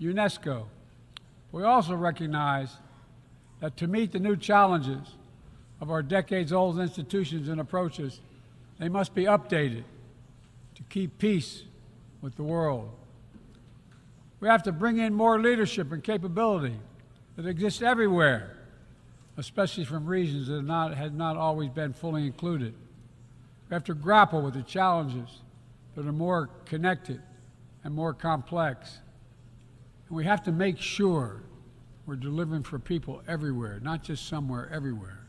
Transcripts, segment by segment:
UNESCO. We also recognize that to meet the new challenges of our decades-old institutions and approaches, they must be updated to keep peace with the world. We have to bring in more leadership and capability that exists everywhere, especially from regions that had not always been fully included. We have to grapple with the challenges that are more connected and more complex. And we have to make sure we're delivering for people everywhere, not just somewhere, everywhere.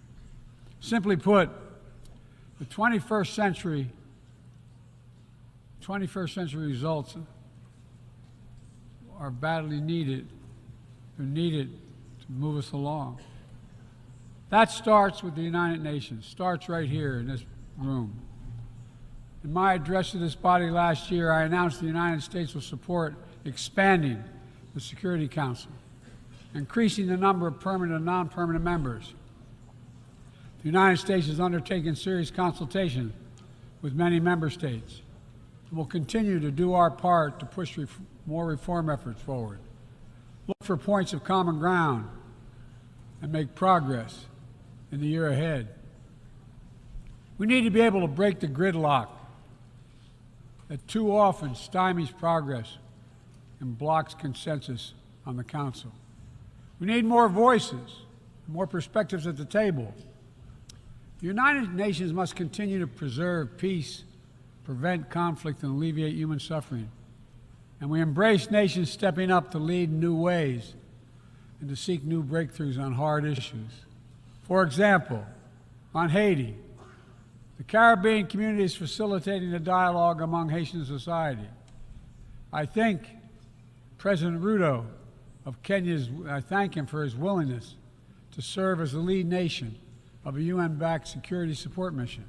Simply put, the 21st century results are badly needed. They're needed to move us along. That starts with the United Nations, starts right here in this room. In my address to this body last year, I announced the United States will support expanding the Security Council, increasing the number of permanent and non-permanent members. The United States has undertaken serious consultation with many member states and will continue to do our part to push more reform efforts forward, look for points of common ground, and make progress in the year ahead. We need to be able to break the gridlock that too often stymies progress and blocks consensus on the Council. We need more voices, more perspectives at the table. The United Nations must continue to preserve peace, prevent conflict, and alleviate human suffering. And we embrace nations stepping up to lead in new ways and to seek new breakthroughs on hard issues. For example, on Haiti, the Caribbean community is facilitating a dialogue among Haitian society. I thank President Ruto of Kenya, I thank him for his willingness to serve as the lead nation of a UN-backed security support mission.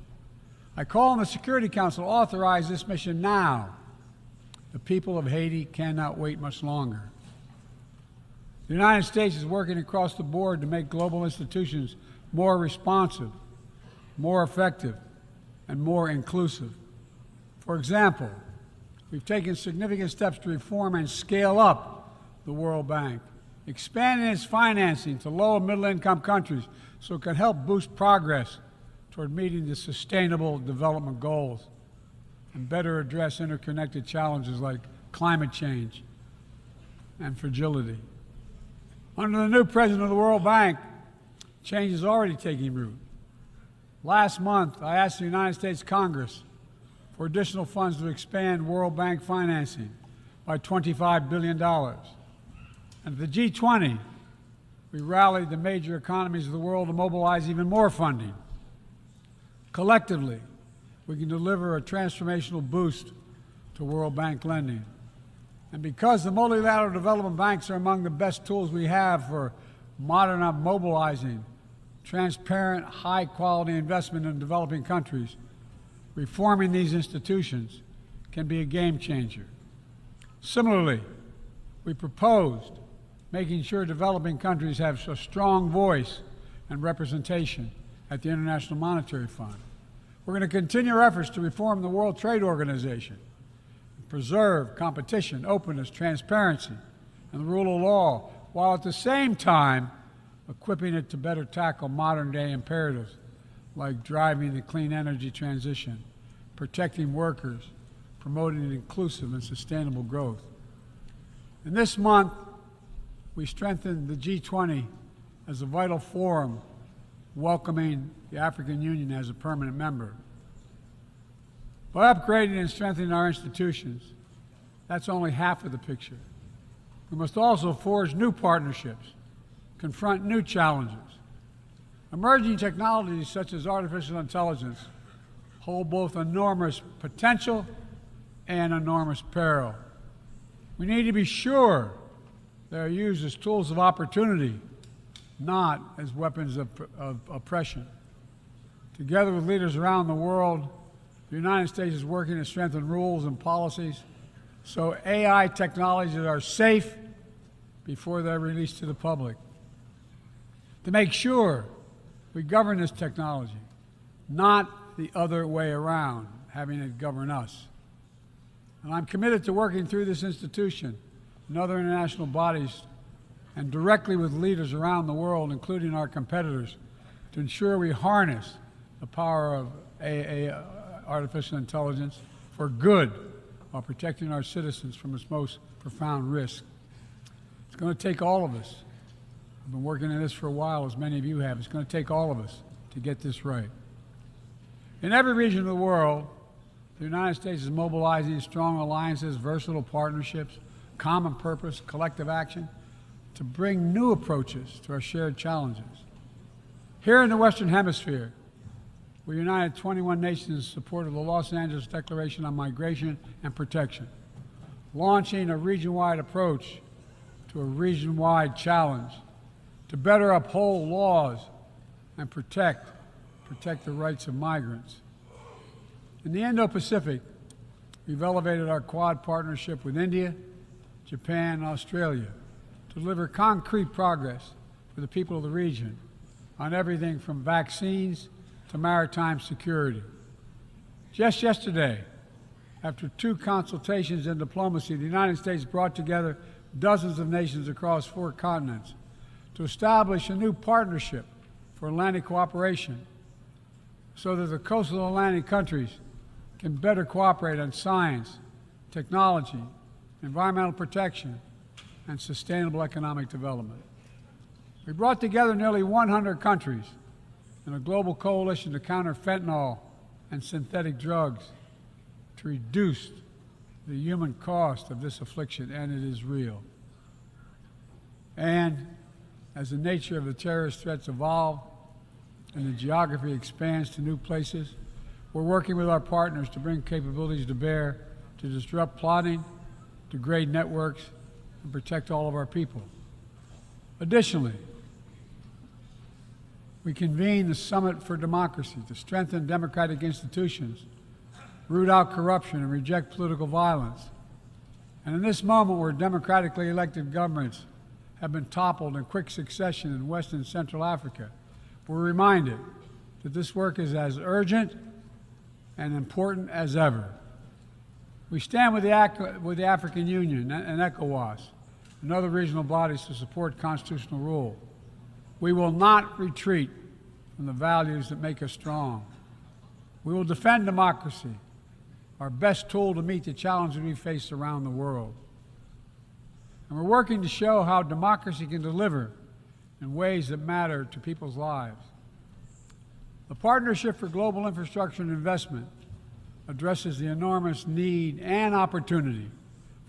I call on the Security Council to authorize this mission now. The people of Haiti cannot wait much longer. The United States is working across the board to make global institutions more responsive, more effective, and more inclusive. For example, we've taken significant steps to reform and scale up the World Bank, expanding its financing to low and middle-income countries so it can help boost progress toward meeting the Sustainable Development Goals and better address interconnected challenges like climate change and fragility. Under the new president of the World Bank, change is already taking root. Last month, I asked the United States Congress for additional funds to expand World Bank financing by $25 billion. And at the G20, we rallied the major economies of the world to mobilize even more funding. Collectively, we can deliver a transformational boost to World Bank lending. And because the multilateral development banks are among the best tools we have for mobilizing transparent, high-quality investment in developing countries, reforming these institutions can be a game changer. Similarly, we proposed making sure developing countries have a strong voice and representation at the International Monetary Fund. We're going to continue our efforts to reform the World Trade Organization, preserve competition, openness, transparency, and the rule of law, while at the same time equipping it to better tackle modern-day imperatives like driving the clean energy transition, protecting workers, promoting inclusive and sustainable growth. And this month, we strengthened the G20 as a vital forum, welcoming the African Union as a permanent member. By upgrading and strengthening our institutions, that's only half of the picture. We must also forge new partnerships, confront new challenges. Emerging technologies such as artificial intelligence hold both enormous potential and enormous peril. We need to be sure they are used as tools of opportunity, not as weapons of oppression. Together with leaders around the world, the United States is working to strengthen rules and policies so AI technologies are safe before they're released to the public. To make sure we govern this technology, not the other way around, having it govern us. And I'm committed to working through this institution and other international bodies, and directly with leaders around the world, including our competitors, to ensure we harness the power of artificial intelligence for good while protecting our citizens from its most profound risk. It's going to take all of us. I've been working on this for a while, as many of you have. It's going to take all of us to get this right. In every region of the world, the United States is mobilizing strong alliances, versatile partnerships, common purpose, collective action to bring new approaches to our shared challenges. Here in the Western Hemisphere, we united 21 nations in support of the Los Angeles Declaration on Migration and Protection, launching a region-wide approach to a region-wide challenge to better uphold laws and protect the rights of migrants. In the Indo-Pacific, we've elevated our Quad partnership with India, Japan, and Australia to deliver concrete progress for the people of the region on everything from vaccines to maritime security. Just yesterday, after 2 consultations in diplomacy, the United States brought together dozens of nations across 4 continents to establish a new partnership for Atlantic cooperation so that the coastal Atlantic countries can better cooperate on science, technology, environmental protection, and sustainable economic development. We brought together nearly 100 countries in a global coalition to counter fentanyl and synthetic drugs to reduce the human cost of this affliction, and it is real. And as the nature of the terrorist threats evolve and the geography expands to new places, we're working with our partners to bring capabilities to bear to disrupt plotting, degrade networks, and protect all of our people. Additionally, we convened the Summit for Democracy to strengthen democratic institutions, root out corruption, and reject political violence. And in this moment where democratically elected governments have been toppled in quick succession in West and Central Africa, we're reminded that this work is as urgent and important as ever. We stand with the African Union and ECOWAS and other regional bodies to support constitutional rule. We will not retreat from the values that make us strong. We will defend democracy, our best tool to meet the challenges we face around the world. And we're working to show how democracy can deliver in ways that matter to people's lives. The Partnership for Global Infrastructure and Investment addresses the enormous need and opportunity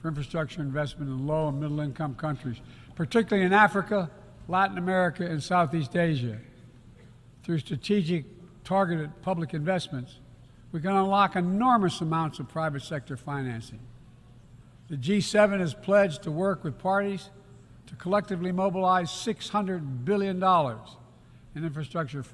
for infrastructure investment in low and middle income countries, particularly in Africa, Latin America, and Southeast Asia. Through strategic, targeted public investments, we can unlock enormous amounts of private sector financing. The G7 has pledged to work with parties to collectively mobilize $600 billion in infrastructure finance.